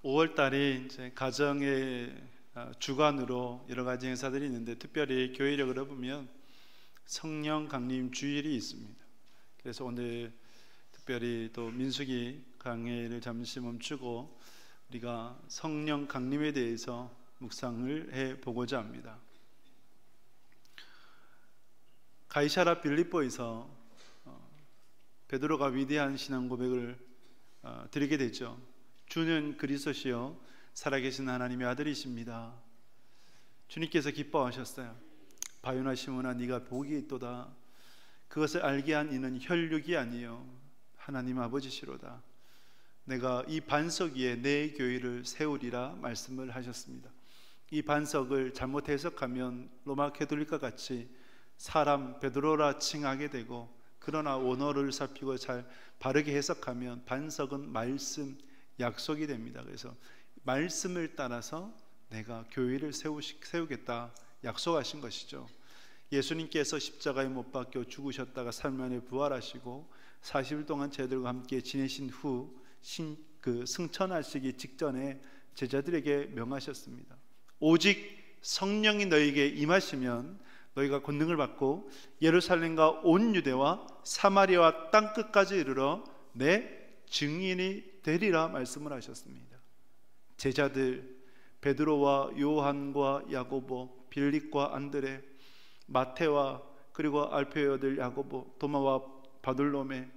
5월 달이 이제 가정의 주간으로 여러 가지 행사들이 있는데, 특별히 교회력으로 보면 성령 강림 주일이 있습니다. 그래서 오늘 특별히 또 민수기 강해를 잠시 멈추고 우리가 성령 강림에 대해서 묵상을 해 보고자 합니다. 가이사랴 빌립보에서 베드로가 위대한 신앙 고백을 드리게 되죠. 주는 그리스도시요 살아계신 하나님의 아들이십니다. 주님께서 기뻐하셨어요. 바요나 시몬아, 네가 복이 있도다. 그것을 알게 한 이는 혈육이 아니요 하나님 아버지시로다. 내가 이 반석 위에 내 교회를 세우리라 말씀을 하셨습니다. 이 반석을 잘못 해석하면 로마 캐톨릭과 같이 사람 베드로라 칭하게 되고, 그러나 원어를 살피고 잘 바르게 해석하면 반석은 말씀, 약속이 됩니다. 그래서 말씀을 따라서 내가 교회를 세우겠다 약속하신 것이죠. 예수님께서 십자가에 못 박혀 죽으셨다가 3일 만에 부활하시고 40일 동안 저희들과 함께 지내신 후 승천하시기 직전에 제자들에게 명하셨습니다. 오직 성령이 너에게 임하시면 너희가 권능을 받고 예루살렘과 온 유대와 사마리아와 땅끝까지 이르러 내 증인이 되리라 말씀을 하셨습니다. 제자들 베드로와 요한과 야고보, 빌립과 안드레, 마테와 그리고 알페의 아들 야고보, 도마와 바돌로메,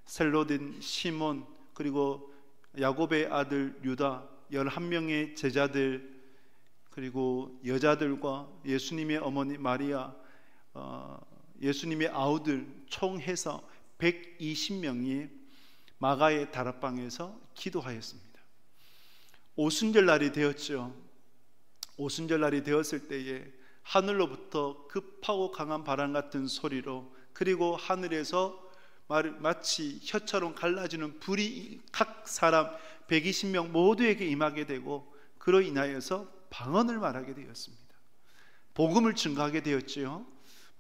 셀로딘 시몬, 그리고 야곱의 아들 유다, 11명의 제자들, 그리고 여자들과 예수님의 어머니 마리아, 예수님의 아우들 총 해서 120명이 마가의 다락방에서 기도하였습니다. 오순절 날이 되었죠. 오순절 날이 되었을 때에 하늘로부터 급하고 강한 바람 같은 소리로, 그리고 하늘에서 마치 혀처럼 갈라지는 불이 각 사람 120명 모두에게 임하게 되고, 그로 인하여서 방언을 말하게 되었습니다. 복음을 증거하게 되었지요.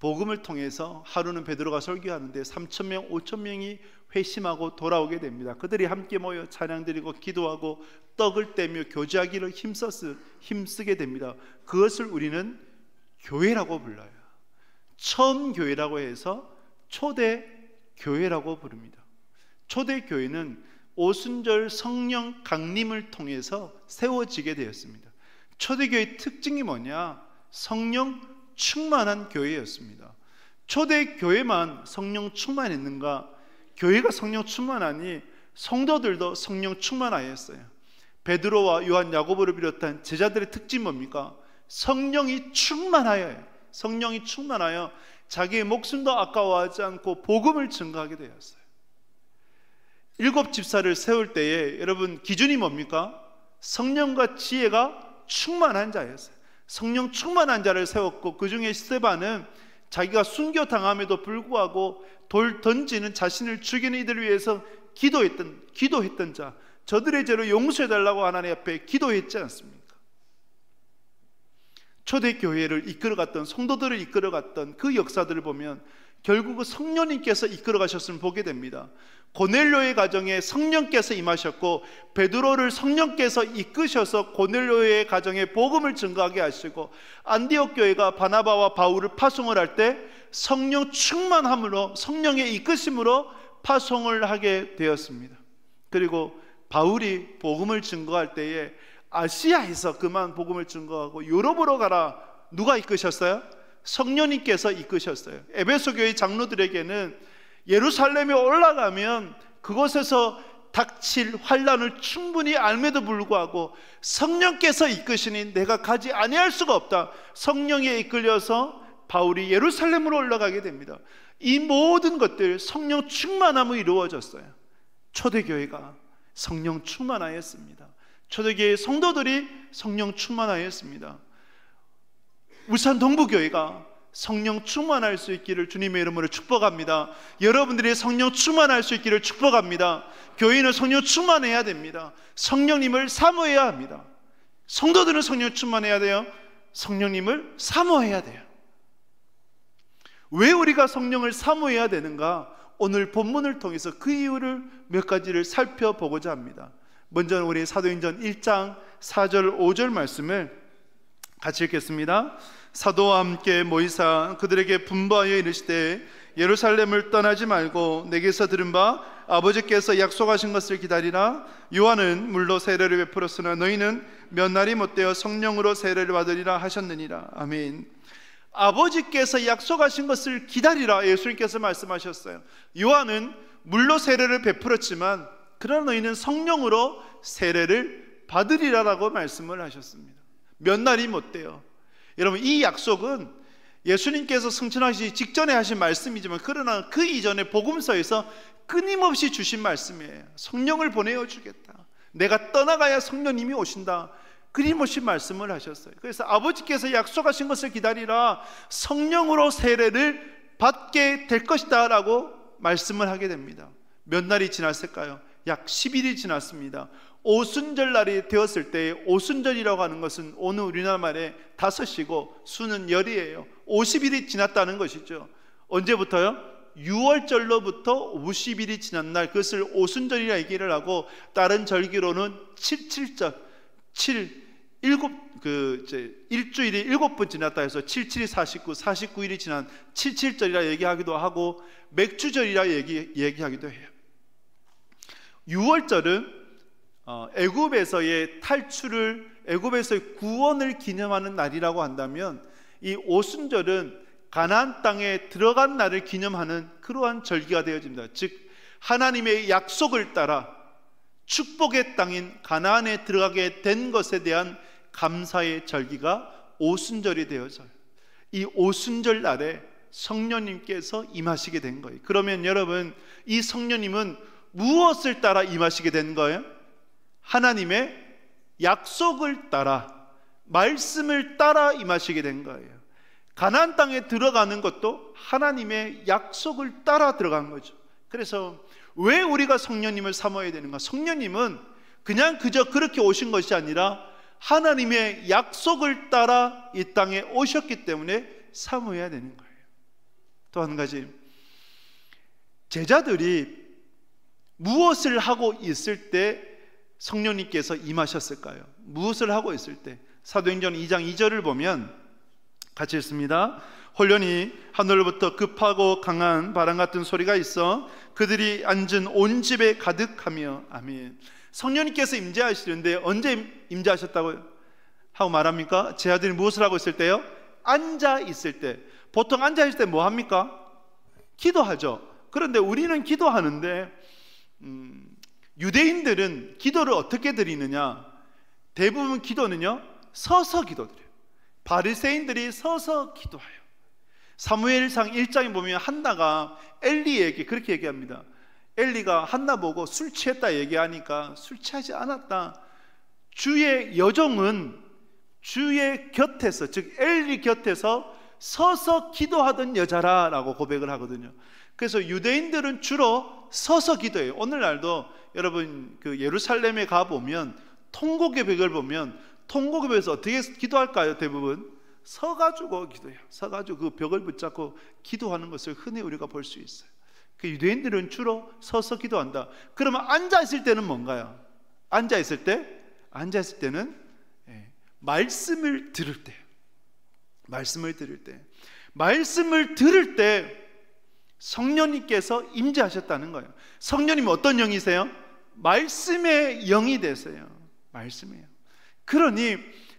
복음을 통해서 하루는 베드로가 설교하는데 3,000명, 5,000명이 회심하고 돌아오게 됩니다. 그들이 함께 모여 찬양드리고 기도하고 떡을 떼며 교제하기를 힘쓰게 됩니다. 그것을 우리는 교회라고 불러요. 처음 교회라고 해서 초대 교회라고 부릅니다. 초대 교회는 오순절 성령 강림을 통해서 세워지게 되었습니다. 초대교회의 특징이 뭐냐? 성령 충만한 교회였습니다. 초대교회만 성령 충만했는가? 교회가 성령 충만하니 성도들도 성령 충만하였어요. 베드로와 요한, 야고보를 비롯한 제자들의 특징이 뭡니까? 성령이 충만하여요. 성령이 충만하여 자기의 목숨도 아까워하지 않고 복음을 증거하게 되었어요. 7 집사를 세울 때에 여러분 기준이 뭡니까? 성령과 지혜가 충만한 자였어요. 성령 충만한 자를 세웠고, 그 중에 스데반은 자기가 순교당함에도 불구하고 돌 던지는 자신을 죽이는 이들을 위해서 기도했던 자, 저들의 죄를 용서해달라고 하나님 앞에 기도했지 않습니까? 초대교회를 이끌어갔던, 성도들을 이끌어갔던 그 역사들을 보면 결국 성령님께서 이끌어가셨음을 보게 됩니다. 고넬료의 가정에 성령께서 임하셨고, 베드로를 성령께서 이끄셔서 고넬료의 가정에 복음을 증거하게 하시고, 안디옥 교회가 바나바와 바울을 파송을 할 때 성령 충만함으로, 성령의 이끄심으로 파송을 하게 되었습니다. 그리고 바울이 복음을 증거할 때에 아시아에서 그만 복음을 증거하고 유럽으로 가라. 누가 이끄셨어요? 성령님께서 이끄셨어요. 에베소 교회 장로들에게는 예루살렘에 올라가면 그곳에서 닥칠 환란을 충분히 알매도 불구하고 성령께서 이끄시니 내가 가지 아니할 수가 없다. 성령에 이끌려서 바울이 예루살렘으로 올라가게 됩니다. 이 모든 것들 성령 충만함으로 이루어졌어요. 초대교회가 성령 충만하였습니다. 초대교회 성도들이 성령 충만하였습니다. 울산 동부교회가 성령 충만할 수 있기를 주님의 이름으로 축복합니다. 여러분들이 성령 충만할 수 있기를 축복합니다. 교회는 성령 충만해야 됩니다. 성령님을 사모해야 합니다. 성도들은 성령 충만해야 돼요. 성령님을 사모해야 돼요. 왜 우리가 성령을 사모해야 되는가? 오늘 본문을 통해서 그 이유를 몇 가지를 살펴보고자 합니다. 먼저 우리 사도행전 1장 4절 5절 말씀을 같이 읽겠습니다. 사도와 함께 모이사 그들에게 분부하여 이르시되 예루살렘을 떠나지 말고 내게서 들은 바 아버지께서 약속하신 것을 기다리라. 요한은 물로 세례를 베풀었으나 너희는 몇 날이 못되어 성령으로 세례를 받으리라 하셨느니라. 아멘. 아버지께서 약속하신 것을 기다리라, 예수님께서 말씀하셨어요. 요한은 물로 세례를 베풀었지만 그러나 너희는 성령으로 세례를 받으리라라고 말씀을 하셨습니다. 몇 날이 못돼요. 여러분, 이 약속은 예수님께서 승천하시기 직전에 하신 말씀이지만 그러나 그 이전에 복음서에서 끊임없이 주신 말씀이에요. 성령을 보내어 주겠다, 내가 떠나가야 성령님이 오신다, 끊임없이 말씀을 하셨어요. 그래서 아버지께서 약속하신 것을 기다리라, 성령으로 세례를 받게 될 것이다 라고 말씀을 하게 됩니다. 몇 날이 지났을까요? 약 10일이 지났습니다. 오순절 날이 되었을 때, 오순절이라고 하는 것은 오늘 우리나라 말에 다섯이고 수는 열이에요. 50일이 지났다는 것이죠. 언제부터요? 6월절로부터 50일이 지난 날, 그것을 오순절이라 얘기를 하고, 다른 절기로는 77절, 일주일이 7번 지났다 해서 77이 49, 49일이 지난 77절이라 얘기하기도 하고 맥주절이라 얘기하기도 해요. 6월절은 애굽에서의 탈출을, 애굽에서의 구원을 기념하는 날이라고 한다면, 이 오순절은 가나안 땅에 들어간 날을 기념하는 그러한 절기가 되어집니다. 즉 하나님의 약속을 따라 축복의 땅인 가나안에 들어가게 된 것에 대한 감사의 절기가 오순절이 되어져요. 이 오순절 날에 성령님께서 임하시게 된 거예요. 그러면 여러분, 이 성령님은 무엇을 따라 임하시게 된 거예요? 하나님의 약속을 따라, 말씀을 따라 임하시게 된 거예요. 가나안 땅에 들어가는 것도 하나님의 약속을 따라 들어간 거죠. 그래서 왜 우리가 성령님을 삼아야 되는가? 성령님은 그냥 그저 그렇게 오신 것이 아니라 하나님의 약속을 따라 이 땅에 오셨기 때문에 삼아야 되는 거예요. 또 한 가지, 제자들이 무엇을 하고 있을 때 성령님께서 임하셨을까요? 무엇을 하고 있을 때? 사도행전 2장 2절을 보면 같이 읽습니다. 홀련히 하늘로부터 급하고 강한 바람 같은 소리가 있어 그들이 앉은 온 집에 가득하며. 아멘. 성령님께서 임재하시는데 언제 임재하셨다고 하고 말합니까? 제 아들이 무엇을 하고 있을 때요? 앉아 있을 때. 보통 앉아 있을 때 뭐 합니까? 기도하죠. 그런데 우리는 기도하는데 유대인들은 기도를 어떻게 드리느냐? 대부분 기도는요 서서 기도드려요. 바리새인들이 서서 기도해요. 사무엘상 1장에 보면 한나가 엘리에게 그렇게 얘기합니다. 엘리가 한나 보고 술 취했다 얘기하니까 술 취하지 않았다, 주의 여종은 주의 곁에서, 즉 엘리 곁에서 서서 기도하던 여자라라고 고백을 하거든요. 그래서 유대인들은 주로 서서 기도해요. 오늘날도 여러분 그 예루살렘에 가보면 통곡의 벽을 보면 통곡의 벽에서 어떻게 기도할까요? 대부분 서가지고 기도해요. 서가지고 그 벽을 붙잡고 기도하는 것을 흔히 우리가 볼 수 있어요. 그 유대인들은 주로 서서 기도한다. 그러면 앉아있을 때는 뭔가요? 앉아있을 때는 말씀을 들을 때, 말씀을 들을 때 성령님께서 임재하셨다는 거예요. 성령님은 어떤 영이세요? 말씀의 영이 되세요. 말씀이에요. 그러니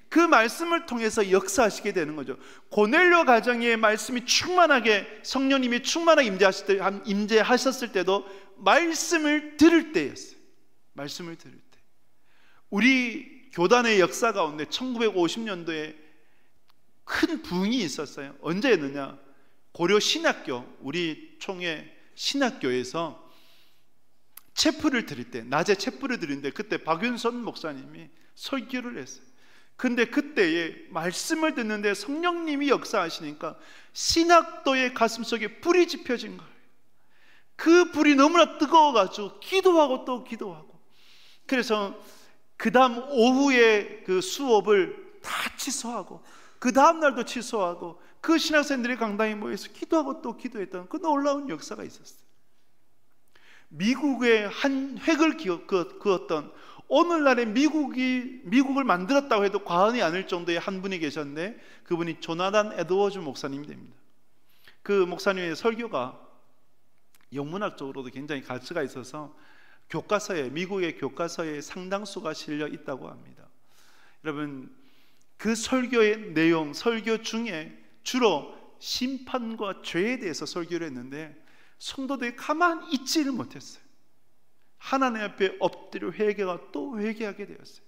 그 말씀을 통해서 역사하시게 되는 거죠. 고넬료 가정에 말씀이 충만하게, 성령님이 충만하게 임재하셨을 때도 말씀을 들을 때였어요. 말씀을 들을 때. 우리 교단의 역사 가운데 1950년도에 큰 부흥이 있었어요. 언제였느냐? 고려 신학교, 우리 총회 신학교에서 체프를 드릴 때, 낮에 체프를 드리는데 그때 박윤선 목사님이 설교를 했어요. 근데 그때에 말씀을 듣는데 성령님이 역사하시니까 신학도의 가슴속에 불이 지펴진 거예요. 그 불이 너무나 뜨거워가지고 기도하고 또 기도하고, 그래서 그 다음 오후에 그 수업을 다 취소하고 그 다음 날도 취소하고 그 신학생들이 강당에 모여서 기도하고 또 기도했던 그 놀라운 역사가 있었어요. 미국의 한 획을 그었던 오늘날에 미국을 만들었다고 해도 과언이 아닐 정도의 한 분이 계셨는데, 그분이 조나단 에드워즈 목사님이 됩니다. 그 목사님의 설교가 영문학적으로도 굉장히 가치가 있어서 교과서에, 미국의 교과서에 상당수가 실려 있다고 합니다. 여러분, 그 설교의 내용, 설교 중에 주로 심판과 죄에 대해서 설교를 했는데 성도들이 가만히 있지를 못했어요. 하나님 앞에 엎드려 회개가 또 회개하게 되었어요.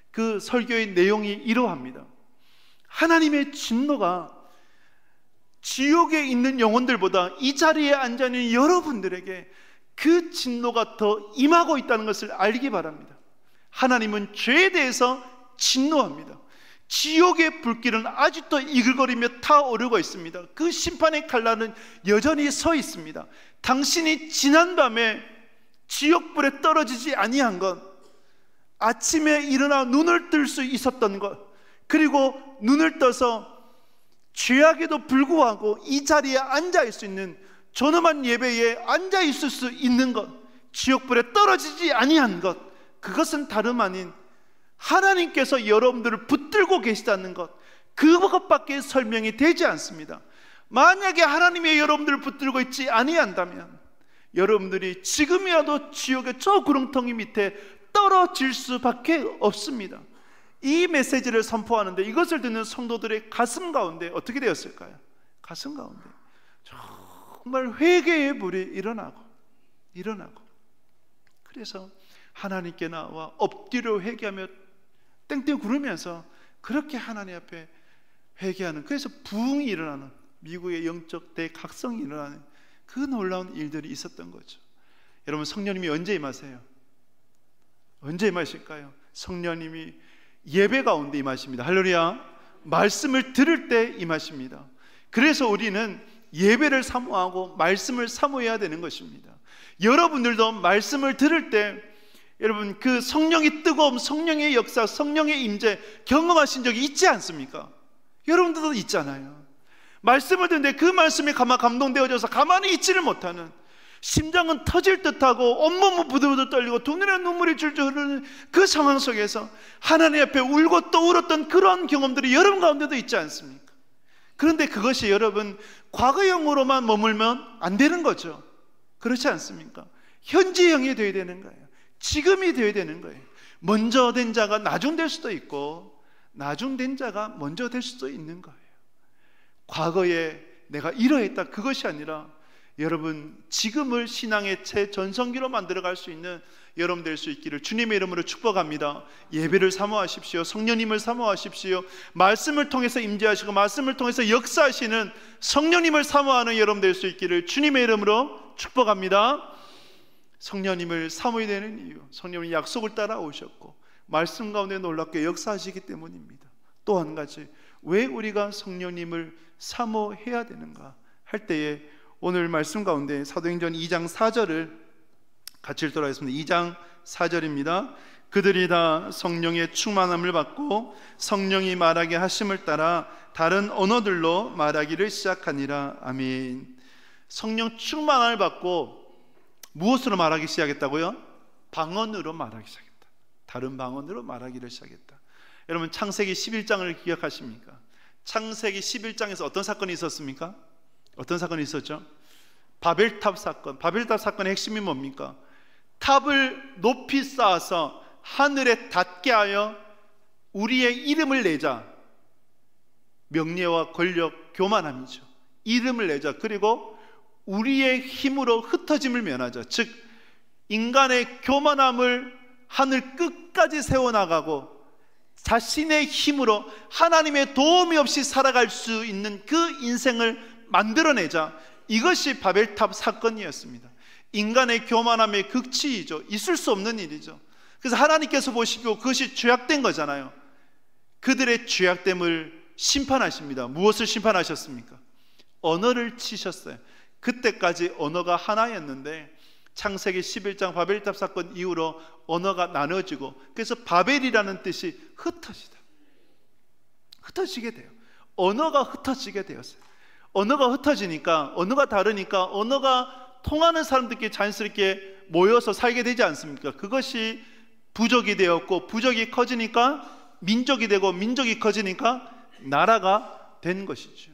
그 설교의 내용이 이러합니다. 하나님의 진노가 지옥에 있는 영혼들보다 이 자리에 앉아 있는 여러분들에게 그 진노가 더 임하고 있다는 것을 알기 바랍니다. 하나님은 죄에 대해서 진노합니다. 지옥의 불길은 아직도 이글거리며 타오르고 있습니다. 그 심판의 칼날은 여전히 서 있습니다. 당신이 지난밤에 지옥불에 떨어지지 아니한 것, 아침에 일어나 눈을 뜰 수 있었던 것, 그리고 눈을 떠서 죄악에도 불구하고 이 자리에 앉아 있을 수 있는 존엄한 예배에 앉아 있을 수 있는 것, 지옥불에 떨어지지 아니한 것, 그것은 다름 아닌 하나님께서 여러분들을 붙들고 계시다는 것, 그것밖에 설명이 되지 않습니다. 만약에 하나님이 여러분들을 붙들고 있지 아니한다면 여러분들이 지금이라도 지옥의 저 구렁텅이 밑에 떨어질 수밖에 없습니다. 이 메시지를 선포하는데 이것을 듣는 성도들의 가슴 가운데 어떻게 되었을까요? 가슴 가운데 정말 회개의 불이 일어나고 그래서 하나님께 나와 엎드려 회개하며 땡땡 구르면서 그렇게 하나님 앞에 회개하는, 그래서 부흥이 일어나는, 미국의 영적 대각성이 일어나는 그 놀라운 일들이 있었던 거죠. 여러분, 성령님이 언제 임하세요? 언제 임하실까요? 성령님이 예배 가운데 임하십니다. 할렐루야. 말씀을 들을 때 임하십니다. 그래서 우리는 예배를 사모하고 말씀을 사모해야 되는 것입니다. 여러분들도 말씀을 들을 때 여러분 그 성령의 뜨거움, 성령의 역사, 성령의 임재 경험하신 적이 있지 않습니까? 여러분들도 있잖아요. 말씀을 듣는데 그 말씀에 감동되어져서 가만히 있지를 못하는, 심장은 터질 듯하고 온몸은 부들부들 떨리고 두 눈에 눈물이 줄줄 흐르는 그 상황 속에서 하나님 앞에 울고 또 울었던 그런 경험들이 여러분 가운데도 있지 않습니까? 그런데 그것이 여러분 과거형으로만 머물면 안 되는 거죠. 그렇지 않습니까? 현재형이 되어야 되는 거예요. 지금이 되어야 되는 거예요. 먼저 된 자가 나중 될 수도 있고 나중 된 자가 먼저 될 수도 있는 거예요. 과거에 내가 이러했다, 그것이 아니라 여러분 지금을 신앙의 최전성기로 만들어갈 수 있는 여러분 될 수 있기를 주님의 이름으로 축복합니다. 예배를 사모하십시오. 성령님을 사모하십시오. 말씀을 통해서 임재하시고 말씀을 통해서 역사하시는 성령님을 사모하는 여러분 될 수 있기를 주님의 이름으로 축복합니다. 성령님을 사모해야 되는 이유, 성령님이 약속을 따라 오셨고 말씀 가운데 놀랍게 역사하시기 때문입니다. 또 한 가지, 왜 우리가 성령님을 사모해야 되는가 할 때에 오늘 말씀 가운데 사도행전 2장 4절을 같이 읽도록 하겠습니다. 2장 4절입니다. 그들이 다 성령의 충만함을 받고 성령이 말하게 하심을 따라 다른 언어들로 말하기를 시작하니라. 아멘. 성령 충만함을 받고 무엇으로 말하기 시작했다고요? 방언으로 말하기 시작했다. 다른 방언으로 말하기를 시작했다. 여러분 창세기 11장을 기억하십니까? 창세기 11장에서 어떤 사건이 있었습니까? 어떤 사건이 있었죠? 바벨탑 사건. 바벨탑 사건의 핵심이 뭡니까? 탑을 높이 쌓아서 하늘에 닿게 하여 우리의 이름을 내자. 명예와 권력, 교만함이죠. 이름을 내자. 그리고 우리의 힘으로 흩어짐을 면하자. 즉 인간의 교만함을 하늘 끝까지 세워나가고 자신의 힘으로 하나님의 도움이 없이 살아갈 수 있는 그 인생을 만들어내자. 이것이 바벨탑 사건이었습니다. 인간의 교만함의 극치이죠. 있을 수 없는 일이죠. 그래서 하나님께서 보시고 그것이 죄악된 거잖아요. 그들의 죄악됨을 심판하십니다. 무엇을 심판하셨습니까? 언어를 치셨어요. 그때까지 언어가 하나였는데 창세기 11장 바벨탑 사건 이후로 언어가 나눠지고, 그래서 바벨이라는 뜻이 흩어지다, 흩어지게 돼요. 언어가 흩어지게 되었어요. 언어가 흩어지니까, 언어가 다르니까 언어가 통하는 사람들끼리 자연스럽게 모여서 살게 되지 않습니까? 그것이 부족이 되었고, 부족이 커지니까 민족이 되고, 민족이 커지니까 나라가 된 것이죠.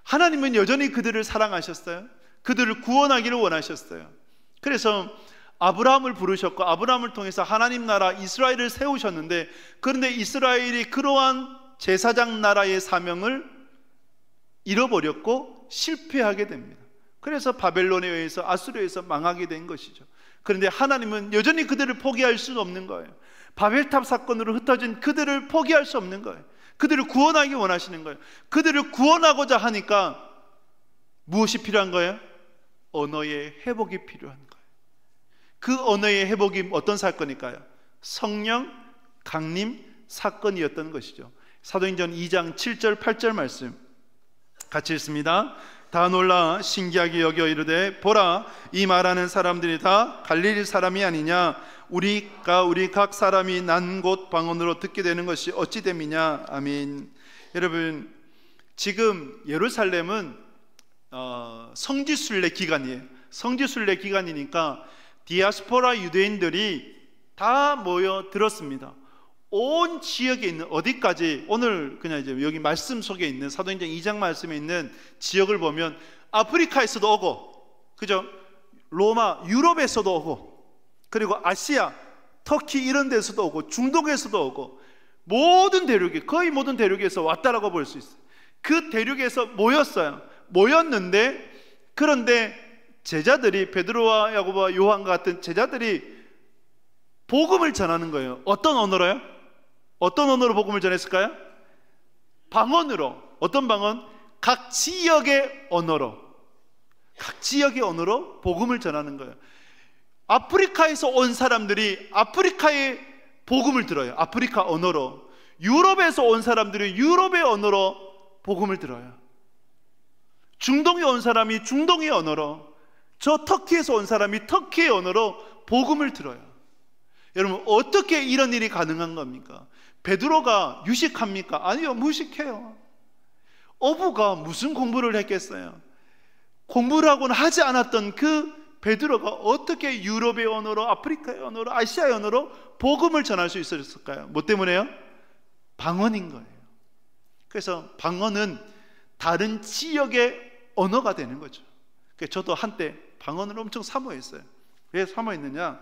하나님은 여전히 그들을 사랑하셨어요. 그들을 구원하기를 원하셨어요. 그래서 아브라함을 부르셨고, 아브라함을 통해서 하나님 나라 이스라엘을 세우셨는데, 그런데 이스라엘이 그러한 제사장 나라의 사명을 잃어버렸고 실패하게 됩니다. 그래서 바벨론에 의해서, 아수르에 의해서 망하게 된 것이죠. 그런데 하나님은 여전히 그들을 포기할 수 없는 거예요. 바벨탑 사건으로 흩어진 그들을 포기할 수 없는 거예요. 그들을 구원하기 원하시는 거예요. 그들을 구원하고자 하니까 무엇이 필요한 거예요? 언어의 회복이 필요한 거예요. 그 언어의 회복이 어떤 사건일까요? 성령 강림 사건이었던 것이죠. 사도행전 2장 7절 8절 말씀 같이 읽습니다. 다 놀라 신기하게 여겨 이르되 보라, 이 말하는 사람들이 다 갈릴리 사람이 아니냐? 우리 각 사람이 난 곳 방언으로 듣게 되는 것이 어찌 됨이냐? 아멘. 여러분, 지금 예루살렘은 성지순례 기간이에요. 성지순례 기간이니까 디아스포라 유대인들이 다 모여 들었습니다. 온 지역에 있는, 어디까지, 오늘 그냥 이제 여기 말씀 속에 있는 사도행전 2장 말씀에 있는 지역을 보면 아프리카에서도 오고, 그죠? 로마, 유럽에서도 오고, 그리고 아시아, 터키 이런 데서도 오고, 중동에서도 오고, 모든 대륙에, 거의 모든 대륙에서 왔다라고 볼 수 있어요. 그 대륙에서 모였어요. 모였는데, 그런데 제자들이, 베드로와 야고보와 요한 같은 제자들이 복음을 전하는 거예요. 어떤 언어로요? 어떤 언어로 복음을 전했을까요? 방언으로. 어떤 방언? 각 지역의 언어로. 각 지역의 언어로 복음을 전하는 거예요. 아프리카에서 온 사람들이 아프리카의 복음을 들어요. 아프리카 언어로. 유럽에서 온 사람들이 유럽의 언어로 복음을 들어요. 중동에 온 사람이 중동의 언어로, 저 터키에서 온 사람이 터키의 언어로 복음을 들어요. 여러분, 어떻게 이런 일이 가능한 겁니까? 베드로가 유식합니까? 아니요, 무식해요. 어부가 무슨 공부를 했겠어요? 공부를 하고는 하지 않았던 그 베드로가 어떻게 유럽의 언어로, 아프리카의 언어로, 아시아의 언어로 복음을 전할 수 있었을까요? 뭐 때문에요? 방언인 거예요. 그래서 방언은 다른 지역의 언어가 되는 거죠. 저도 한때 방언을 엄청 사모했어요. 왜 사모했느냐?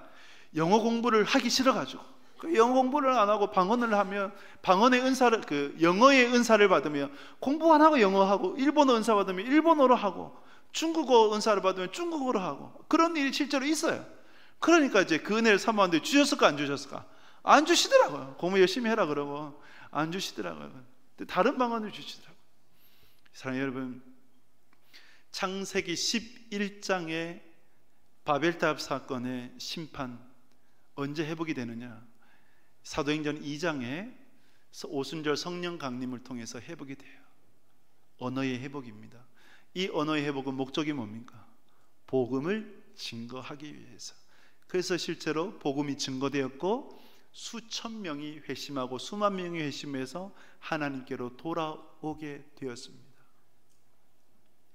영어 공부를 하기 싫어가지고. 영어 공부를 안 하고 방언을 하면, 방언의 은사를, 영어의 은사를 받으면 공부 안 하고 영어하고, 일본어 은사 받으면 일본어로 하고, 중국어 은사를 받으면 중국어로 하고, 그런 일이 실제로 있어요. 그러니까 이제 그 은혜를 사모하는데 주셨을까 안 주셨을까? 안 주시더라고요. 공부 열심히 해라 그러고 안 주시더라고요. 다른 방언을 주시더라고요. 사랑하는 여러분, 창세기 11장의 바벨탑 사건의 심판 언제 회복이 되느냐? 사도행전 2장에 오순절 성령 강림을 통해서 회복이 돼요. 언어의 회복입니다. 이 언어의 회복은 목적이 뭡니까? 복음을 증거하기 위해서. 그래서 실제로 복음이 증거되었고 수천 명이 회심하고 수만 명이 회심해서 하나님께로 돌아오게 되었습니다.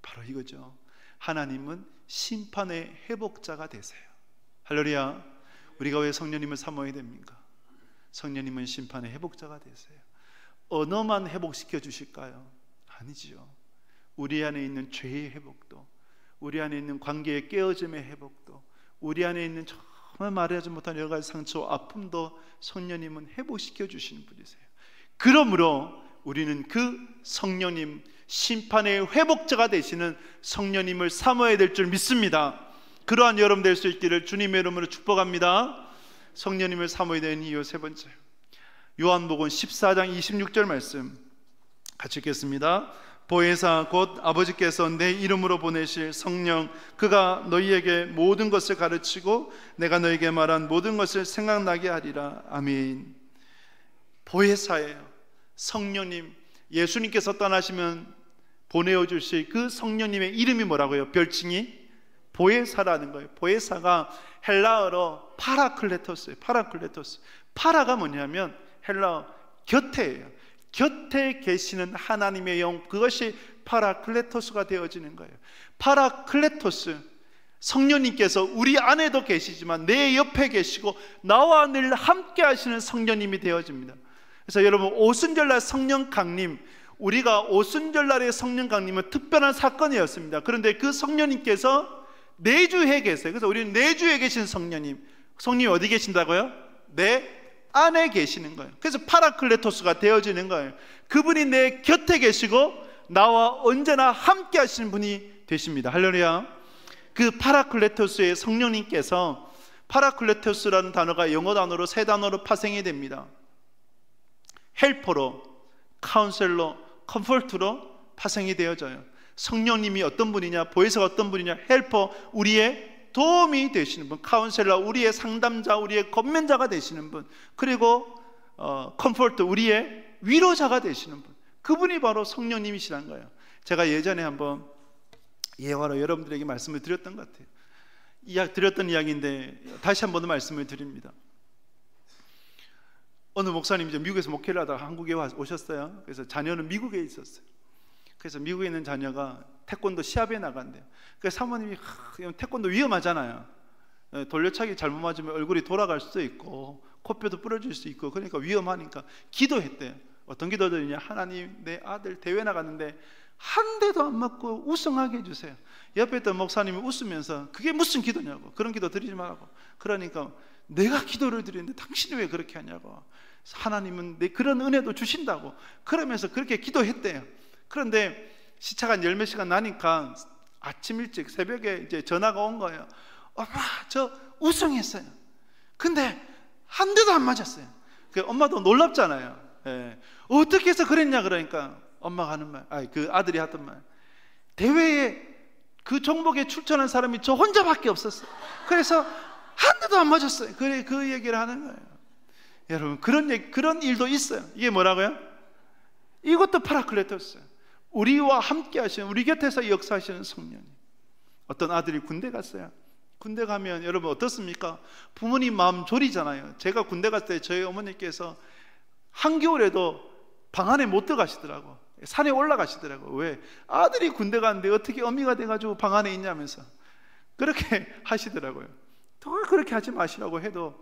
바로 이거죠. 하나님은 심판의 회복자가 되세요. 할렐루야. 우리가 왜 성령님을 사모해야 됩니까? 성령님은 심판의 회복자가 되세요. 언어만 회복시켜 주실까요? 아니지요. 우리 안에 있는 죄의 회복도, 우리 안에 있는 관계의 깨어짐의 회복도, 우리 안에 있는 정말 말하지 못한 여러 가지 상처와 아픔도 성령님은 회복시켜 주시는 분이세요. 그러므로 우리는 그 성령님, 심판의 회복자가 되시는 성령님을 사모해야 될 줄 믿습니다. 그러한 여러분 될 수 있기를 주님의 이름으로 축복합니다. 성령님을 사모해야 되는 이유 세 번째, 요한복음 14장 26절 말씀 같이 읽겠습니다. 보혜사 곧 아버지께서 내 이름으로 보내실 성령, 그가 너희에게 모든 것을 가르치고 내가 너희에게 말한 모든 것을 생각나게 하리라. 아멘. 보혜사예요. 성령님, 예수님께서 떠나시면 보내어 주실 그 성령님의 이름이 뭐라고요? 별칭이 보혜사라는 거예요. 보혜사가 헬라어로 파라클레토스예요. 파라클레토스. 파라가 뭐냐면 헬라어 곁에예요. 곁에 계시는 하나님의 영, 그것이 파라클레토스가 되어지는 거예요. 파라클레토스, 성령님께서 우리 안에도 계시지만 내 옆에 계시고 나와 늘 함께 하시는 성령님이 되어집니다. 그래서 여러분, 오순절날 성령 강림, 우리가 오순절날의 성령 강림은 특별한 사건이었습니다. 그런데 그 성령님께서 내주에 계세요. 그래서 우리는 내주에 계신 성령님, 성령이 어디 계신다고요? 내 안에 계시는 거예요. 그래서 파라클레토스가 되어지는 거예요. 그분이 내 곁에 계시고 나와 언제나 함께 하시는 분이 되십니다. 할렐루야. 그 파라클레토스의 성령님께서, 파라클레토스라는 단어가 영어 단어로 세 단어로 파생이 됩니다. 헬퍼로, 카운셀러, 컴포트로 파생이 되어져요. 성령님이 어떤 분이냐, 보혜사가 어떤 분이냐, 헬퍼, 우리의 도움이 되시는 분, 카운셀러, 우리의 상담자, 우리의 권면자가 되시는 분, 그리고 컴포트, 우리의 위로자가 되시는 분, 그분이 바로 성령님이시란 거예요. 제가 예전에 한번 예화로 여러분들에게 말씀을 드렸던 것 같아요. 드렸던 이야기인데 다시 한 번 더 말씀을 드립니다. 어느 목사님이 미국에서 목회를 하다가 한국에 오셨어요. 그래서 자녀는 미국에 있었어요. 그래서 미국에 있는 자녀가 태권도 시합에 나간대요. 그래서 사모님이 태권도 위험하잖아요. 돌려차기 잘못 맞으면 얼굴이 돌아갈 수도 있고 코뼈도 부러질 수 있고, 그러니까 위험하니까 기도했대요. 어떤 기도드리냐, 하나님, 내 아들 대회 나갔는데 한 대도 안 맞고 우승하게 해주세요. 옆에 있던 목사님이 웃으면서 그게 무슨 기도냐고, 그런 기도 드리지 말라고. 그러니까 내가 기도를 드리는데 당신이 왜 그렇게 하냐고, 하나님은 내 그런 은혜도 주신다고, 그러면서 그렇게 기도했대요. 그런데 시차가 한 10몇 시간 나니까 아침 일찍 새벽에 이제 전화가 온 거예요. 엄마, 저 우승했어요. 근데 한 대도 안 맞았어요. 엄마도 놀랍잖아요. 예. 어떻게 해서 그랬냐 그러니까 엄마가 하는 말, 그 아들이 하던 말, 대회에 그 종목에 출전한 사람이 저 혼자밖에 없었어요. 그래서 한 대도 안 맞았어요. 그 얘기를 하는 거예요. 여러분, 그런 일도 있어요. 이게 뭐라고요? 이것도 파라클레토스예요. 우리와 함께 하시는, 우리 곁에서 역사하시는 성령님. 어떤 아들이 군대 갔어요. 군대 가면 여러분 어떻습니까? 부모님 마음 졸이잖아요. 제가 군대 갔을 때 저희 어머니께서 한겨울에도 방 안에 못 들어가시더라고. 산에 올라가시더라고. 왜? 아들이 군대 가는데 어떻게 어미가 돼가지고 방 안에 있냐면서 그렇게 하시더라고요. 더 그렇게 하지 마시라고 해도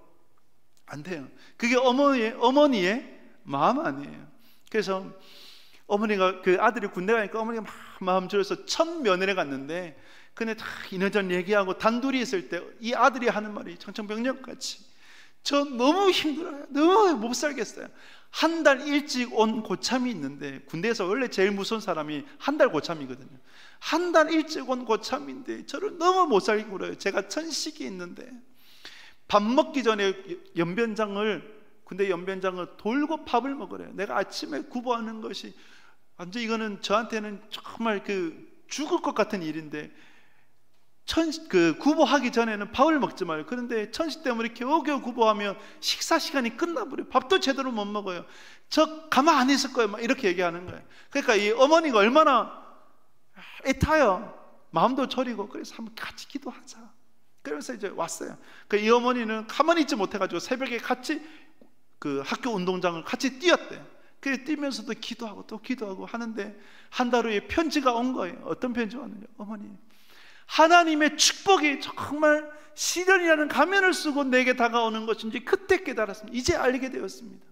안 돼요. 그게 어머니의 마음 아니에요. 그래서 어머니가, 그 아들이 군대 가니까 어머니가 막 마음 졸여서 첫 면회를 갔는데, 근데 다 이너전 얘기하고 단둘이 있을 때 이 아들이 하는 말이 청천벽력같이, 저 너무 힘들어요. 너무 못 살겠어요. 한 달 일찍 온 고참이 있는데, 군대에서 원래 제일 무서운 사람이 한 달 고참이거든요. 한 달 일찍 온 고참인데 저를 너무 못 살게 굴어요. 제가 천식이 있는데 밥 먹기 전에 군대 연변장을 돌고 밥을 먹으래요. 내가 아침에 구보하는 것이 완전, 이거는 저한테는 정말 죽을 것 같은 일인데, 구보하기 전에는 밥을 먹지 말아요. 그런데 천식 때문에 겨우겨우 구보하면 식사 시간이 끝나버려요. 밥도 제대로 못 먹어요. 저 가만 안 있을 거예요. 막 이렇게 얘기하는 거예요. 그러니까 이 어머니가 얼마나 애타요. 마음도 저리고. 그래서 한번 같이 기도하자. 그래서 이제 왔어요. 이 어머니는 가만히 있지 못해가지고 새벽에 같이 그 학교 운동장을 같이 뛰었대요. 그래서 뛰면서도 기도하고 또 기도하고 하는데, 한 달 후에 편지가 온 거예요. 어떤 편지가 왔느냐, 어머니, 하나님의 축복이 정말 시련이라는 가면을 쓰고 내게 다가오는 것인지 그때 깨달았습니다. 이제 알게 되었습니다.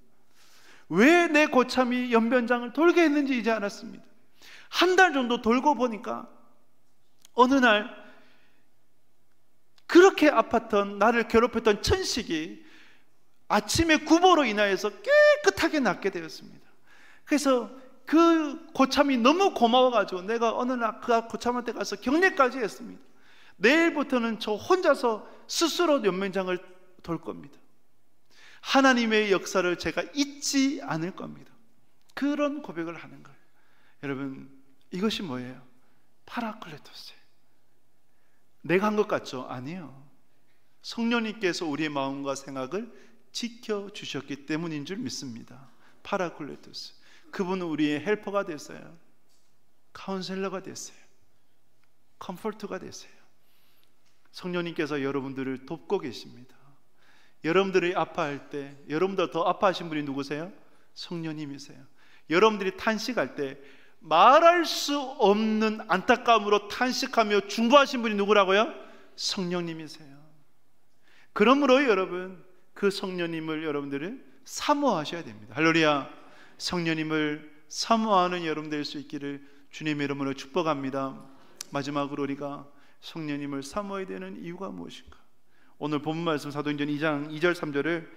왜 내 고참이 연변장을 돌게 했는지 이제 알았습니다. 한 달 정도 돌고 보니까 어느 날 그렇게 아팠던, 나를 괴롭혔던 천식이 아침에 구보로 인하여서 깨끗하게 낫게 되었습니다. 그래서 그 고참이 너무 고마워가지고 내가 어느 날 그 고참한테 가서 격려까지 했습니다. 내일부터는 저 혼자서 스스로 연면장을 돌 겁니다. 하나님의 역사를 제가 잊지 않을 겁니다. 그런 고백을 하는 거예요. 여러분, 이것이 뭐예요? 파라클레토스예요. 내가 한 것 같죠? 아니에요. 성령님께서 우리의 마음과 생각을 지켜주셨기 때문인 줄 믿습니다. 파라클레토스, 그분은 우리의 헬퍼가 됐어요. 카운셀러가 됐어요. 컴포트가 됐어요. 성령님께서 여러분들을 돕고 계십니다. 여러분들이 아파할 때, 여러분보다 더 아파하신 분이 누구세요? 성령님이세요. 여러분들이 탄식할 때 말할 수 없는 안타까움으로 탄식하며 중보하신 분이 누구라고요? 성령님이세요. 그러므로 여러분, 그 성령님을 여러분들은 사모하셔야 됩니다. 할렐루야. 성령님을 사모하는 여러분 될 수 있기를 주님의 이름으로 축복합니다. 마지막으로 우리가 성령님을 사모해야 되는 이유가 무엇인가? 오늘 본문 말씀 사도행전 2장 2절 3절을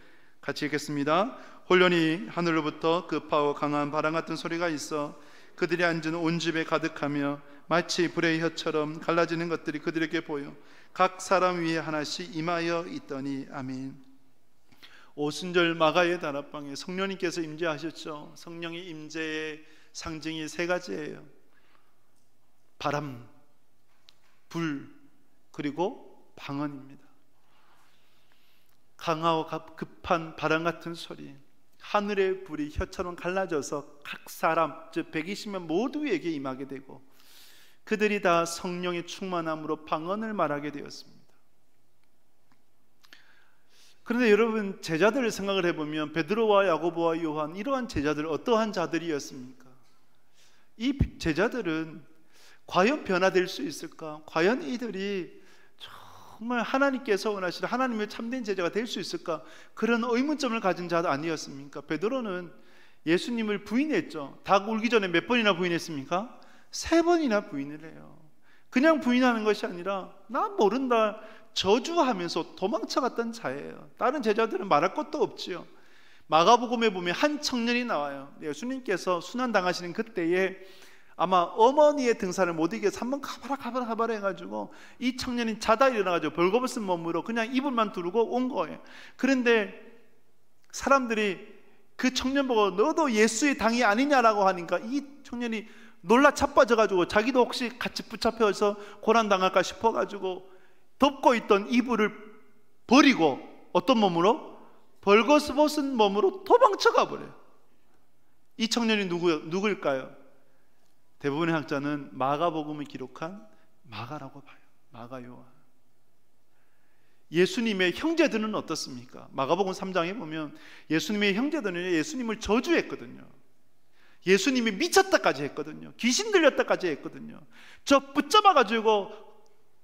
같이 읽겠습니다. 홀련히 하늘로부터 급하고 강한 바람 같은 소리가 있어 그들이 앉은 온 집에 가득하며 마치 불의 혀처럼 갈라지는 것들이 그들에게 보여 각 사람 위에 하나씩 임하여 있더니. 아멘. 오순절 마가의 다락방에 성령님께서 임재하셨죠. 성령의 임재의 상징이 세 가지예요. 바람, 불, 그리고 방언입니다. 강하고 급한 바람 같은 소리, 하늘의 불이 혀처럼 갈라져서 각 사람, 즉 120명 모두에게 임하게 되고 그들이 다 성령의 충만함으로 방언을 말하게 되었습니다. 그런데 여러분, 제자들을 생각을 해보면 베드로와 야고보와 요한, 이러한 제자들 어떠한 자들이었습니까? 이 제자들은 과연 변화될 수 있을까? 과연 이들이 정말 하나님께서 원하시는 하나님의 참된 제자가 될 수 있을까? 그런 의문점을 가진 자도 아니었습니까? 베드로는 예수님을 부인했죠. 닭 울기 전에 몇 번이나 부인했습니까? 3번이나 부인을 해요. 그냥 부인하는 것이 아니라 나 모른다 저주하면서 도망쳐갔던 자예요. 다른 제자들은 말할 것도 없지요. 마가복음에 보면 한 청년이 나와요. 예수님께서 순환당하시는 그때에 아마 어머니의 등산을 못 이겨서 한번 가봐라 해가지고 이 청년이 자다 일어나가지고 벌거벗은 몸으로 그냥 이불만 두르고 온 거예요. 그런데 사람들이 그 청년 보고 너도 예수의 당이 아니냐라고 하니까 이 청년이 놀라 자빠져가지고 자기도 혹시 같이 붙잡혀서 고난당할까 싶어가지고 덮고 있던 이불을 버리고 어떤 몸으로? 벌거벗은 몸으로 도망쳐가 버려요. 이 청년이 누구일까요? 대부분의 학자는 마가복음을 기록한 마가라고 봐요. 마가, 요한. 예수님의 형제들은 어떻습니까? 마가복음 3장에 보면 예수님의 형제들은 예수님을 저주했거든요. 예수님이 미쳤다까지 했거든요. 귀신 들렸다까지 했거든요. 저 붙잡아가지고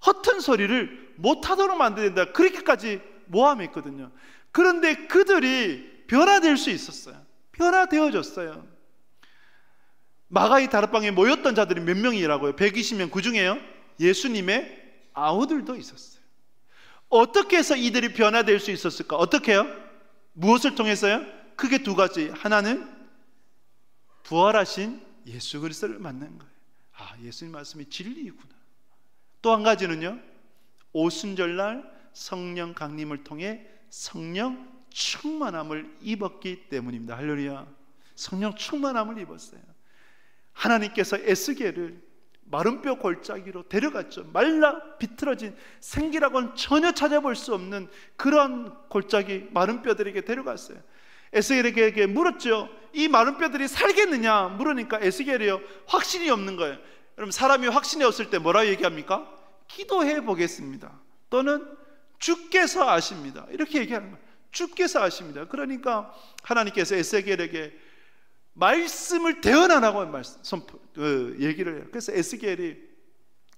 허튼 소리를 못하도록 만든다, 그렇게까지 모함했거든요. 그런데 그들이 변화될 수 있었어요. 변화되어졌어요. 마가의 다락방에 모였던 자들이 몇 명이라고요? 120명. 그 중에요 예수님의 아우들도 있었어요. 어떻게 해서 이들이 변화될 수 있었을까? 어떻게 해요? 무엇을 통해서요? 크게 두 가지. 하나는 부활하신 예수 그리스도를 만난 거예요. 아, 예수님 말씀이 진리이구나. 또 한 가지는요, 오순절날 성령 강림을 통해 성령 충만함을 입었기 때문입니다. 할렐루야. 성령 충만함을 입었어요. 하나님께서 에스겔을 마른 뼈 골짜기로 데려갔죠. 말라 비틀어진 생기라고는 전혀 찾아볼 수 없는 그런 골짜기 마른 뼈들에게 데려갔어요. 에스겔에게 물었죠. 이 마른 뼈들이 살겠느냐 물으니까 에스겔이요, 확신이 없는 거예요. 여러분, 사람이 확신이 없을 때 뭐라고 얘기합니까? 기도해 보겠습니다, 또는 주께서 아십니다, 이렇게 얘기하는 거예요. 주께서 아십니다. 그러니까 하나님께서 에스겔에게 말씀을 대언하라고 얘기를 해요. 그래서 에스겔이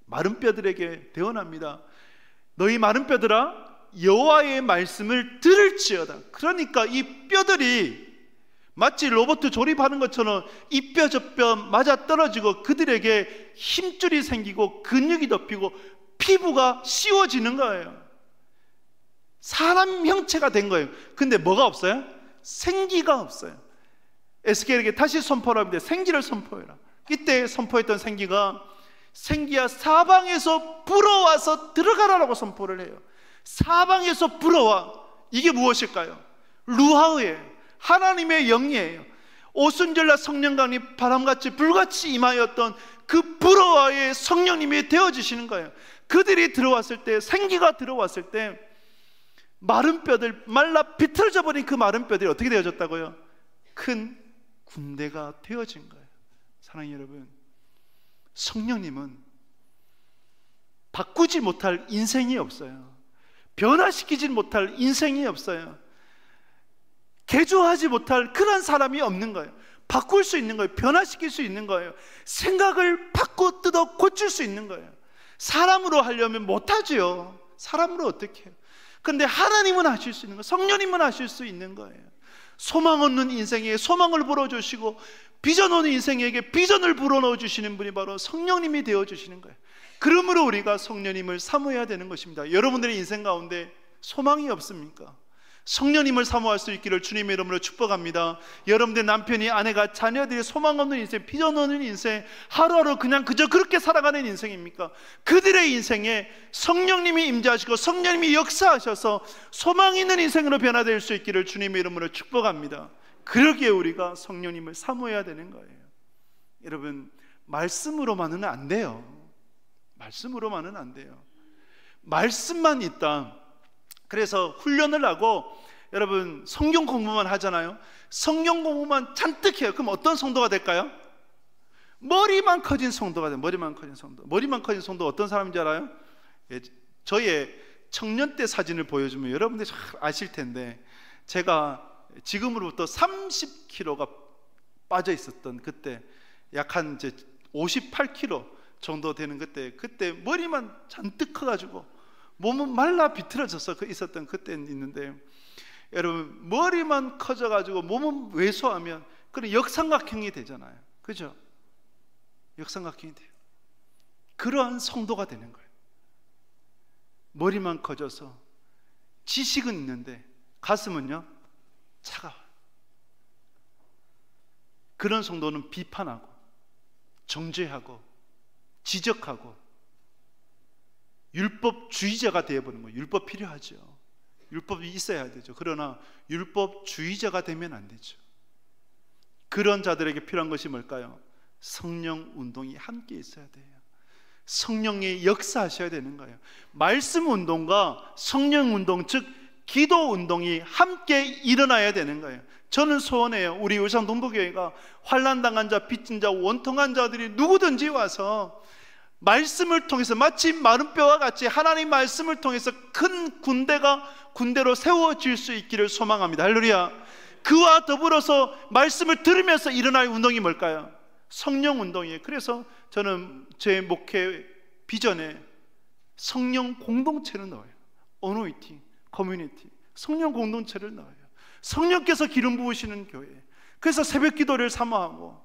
마른 뼈들에게 대언합니다. 너희 마른 뼈들아, 여호와의 말씀을 들을지어다. 그러니까 이 뼈들이 마치 로봇 조립하는 것처럼 이 뼈 저 뼈 맞아 떨어지고 그들에게 힘줄이 생기고 근육이 덮이고 피부가 씌워지는 거예요. 사람 형체가 된 거예요. 근데 뭐가 없어요? 생기가 없어요. 에스겔에게 다시 선포를 합니다. 생기를 선포해라. 이때 선포했던 생기가, 생기야 사방에서 불어와서 들어가라라고 선포를 해요. 사방에서 불어와. 이게 무엇일까요? 루하흐예요. 하나님의 영이에요. 오순절날 성령강이 바람같이 불같이 임하였던 그 불어와의 성령님이 되어주시는 거예요. 그들이 들어왔을 때, 생기가 들어왔을 때 마른 뼈들, 말라 비틀어져 버린 그 마른 뼈들이 어떻게 되어졌다고요? 큰 군대가 되어진 거예요. 사랑하는 여러분, 성령님은 바꾸지 못할 인생이 없어요. 변화시키지 못할 인생이 없어요. 개조하지 못할 그런 사람이 없는 거예요. 바꿀 수 있는 거예요. 변화시킬 수 있는 거예요. 생각을 바꿔 뜯어 고칠 수 있는 거예요. 사람으로 하려면 못하지요. 사람으로 어떻게 해요? 근데 하나님은 하실 수 있는 거예요. 성령님은 하실 수 있는 거예요. 소망 없는 인생에 소망을 불어주시고 비전 없는 인생에게 비전을 불어넣어 주시는 분이 바로 성령님이 되어주시는 거예요. 그러므로 우리가 성령님을 사모해야 되는 것입니다. 여러분들의 인생 가운데 소망이 없습니까? 성령님을 사모할 수 있기를 주님의 이름으로 축복합니다. 여러분들 남편이, 아내가, 자녀들이 소망 없는 인생, 비전 없는 인생, 하루하루 그냥 그저 그렇게 살아가는 인생입니까? 그들의 인생에 성령님이 임재하시고 성령님이 역사하셔서 소망 있는 인생으로 변화될 수 있기를 주님의 이름으로 축복합니다. 그러기에 우리가 성령님을 사모해야 되는 거예요. 여러분, 말씀으로만은 안 돼요. 말씀으로만은 안 돼요. 말씀만 있다. 그래서 훈련을 하고 여러분 성경 공부만 하잖아요. 성경 공부만 잔뜩 해요. 그럼 어떤 성도가 될까요? 머리만 커진 성도가 돼요. 머리만 커진 성도. 머리만 커진 성도 어떤 사람인지 알아요? 저의 청년 때 사진을 보여주면 여러분들이 잘 아실 텐데, 제가 지금으로부터 30kg가 빠져 있었던 그때, 약 한 58kg 정도 되는 그때 머리만 잔뜩 커가지고 몸은 말라 비틀어져서 있었던 그때는 있는데, 여러분 머리만 커져가지고 몸은 왜소하면 그런 역삼각형이 되잖아요. 그죠? 역삼각형이 돼요. 그러한 성도가 되는 거예요. 머리만 커져서 지식은 있는데 가슴은요 차가워요. 그런 성도는 비판하고 정죄하고 지적하고 율법주의자가 되어버리는 거예요. 율법 필요하죠. 율법이 있어야 되죠. 그러나 율법주의자가 되면 안 되죠. 그런 자들에게 필요한 것이 뭘까요? 성령 운동이 함께 있어야 돼요. 성령이 역사하셔야 되는 거예요. 말씀 운동과 성령 운동, 즉 기도 운동이 함께 일어나야 되는 거예요. 저는 소원해요. 우리 울산 동부교회가 환난당한 자, 빚진 자, 원통한 자들이 누구든지 와서 말씀을 통해서 마치 마른 뼈와 같이 하나님 말씀을 통해서 큰 군대로 세워질 수 있기를 소망합니다. 할렐루야. 그와 더불어서 말씀을 들으면서 일어날 운동이 뭘까요? 성령 운동이에요. 그래서 저는 제 목회 비전에 성령 공동체를 넣어요. 어노이팅, 커뮤니티, 성령 공동체를 넣어요. 성령께서 기름 부으시는 교회. 그래서 새벽 기도를 사모하고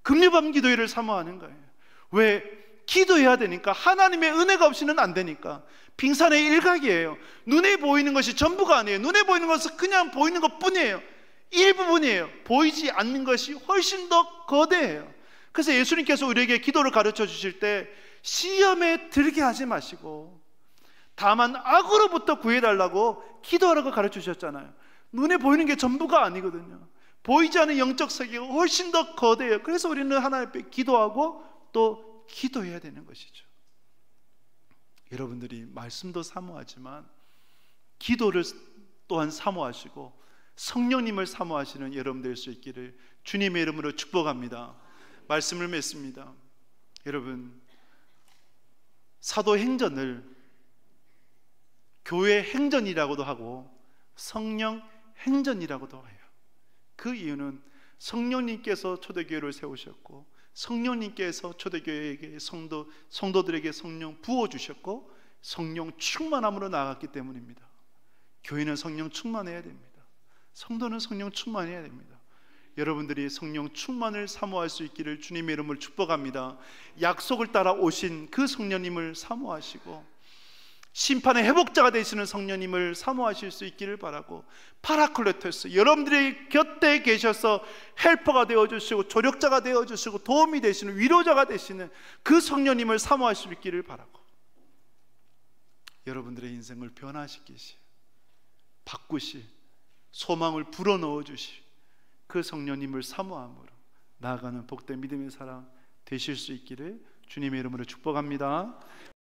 금요밤 기도회를 사모하는 거예요. 왜? 기도해야 되니까. 하나님의 은혜가 없이는 안 되니까. 빙산의 일각이에요. 눈에 보이는 것이 전부가 아니에요. 눈에 보이는 것은 그냥 보이는 것 뿐이에요. 일부분이에요. 보이지 않는 것이 훨씬 더 거대해요. 그래서 예수님께서 우리에게 기도를 가르쳐 주실 때 시험에 들게 하지 마시고 다만 악으로부터 구해달라고 기도하라고 가르쳐 주셨잖아요. 눈에 보이는 게 전부가 아니거든요. 보이지 않는 영적 세계가 훨씬 더 거대해요. 그래서 우리는 하나님 앞에 기도하고 또 기도해야 되는 것이죠. 여러분들이 말씀도 사모하지만 기도를 또한 사모하시고 성령님을 사모하시는 여러분 될 수 있기를 주님의 이름으로 축복합니다. 말씀을 맺습니다. 여러분, 사도행전을 교회 행전이라고도 하고 성령 행전이라고도 해요. 그 이유는 성령님께서 초대교회를 세우셨고 성령님께서 초대교회에게 성도들에게 성령 부어주셨고 성령 충만함으로 나아갔기 때문입니다. 교회는 성령 충만해야 됩니다. 성도는 성령 충만해야 됩니다. 여러분들이 성령 충만을 사모할 수 있기를 주님의 이름을 축복합니다. 약속을 따라 오신 그 성령님을 사모하시고 심판의 회복자가 되시는 성령님을 사모하실 수 있기를 바라고, 파라클레토스, 여러분들의 곁에 계셔서 헬퍼가 되어주시고 조력자가 되어주시고 도움이 되시는 위로자가 되시는 그 성령님을 사모하실 수 있기를 바라고, 여러분들의 인생을 변화시키시, 바꾸시, 소망을 불어넣어 주시 그 성령님을 사모함으로 나아가는 복된 믿음의 사랑 되실 수 있기를 주님의 이름으로 축복합니다.